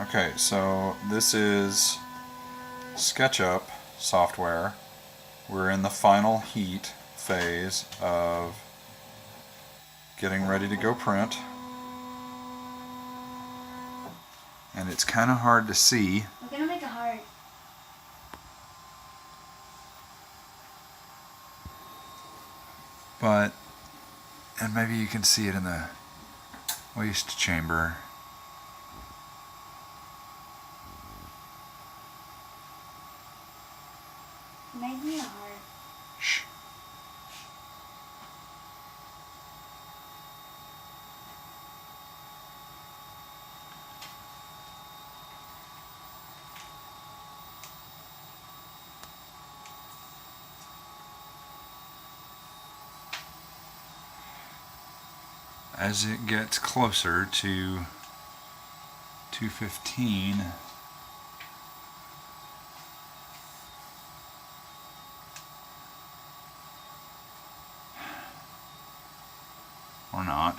Okay, so this is SketchUp software. We're in the final heat phase of getting ready to go print. And it's kind of hard to see. I'm gonna make a heart. But, and maybe you can see it in the waste chamber. Make me a heart. Shh. As it gets closer to 2:15, or not.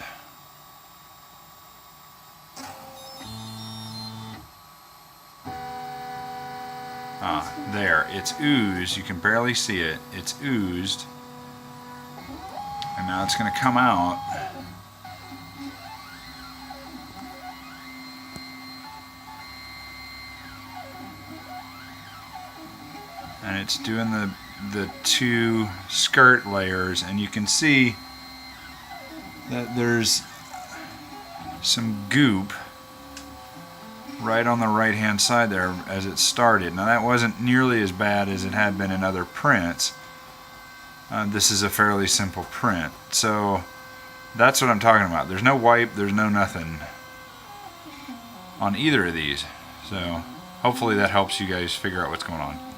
There, it's oozed. You can barely see it. It's oozed. And now it's going to come out. And it's doing the two skirt layers, and you can see that there's some goop right on the right hand side there as it started. Now that wasn't nearly as bad as it had been in other prints. This is a fairly simple print, so that's what I'm talking about. There's no wipe, there's no nothing on either of these, so hopefully that helps you guys figure out what's going on.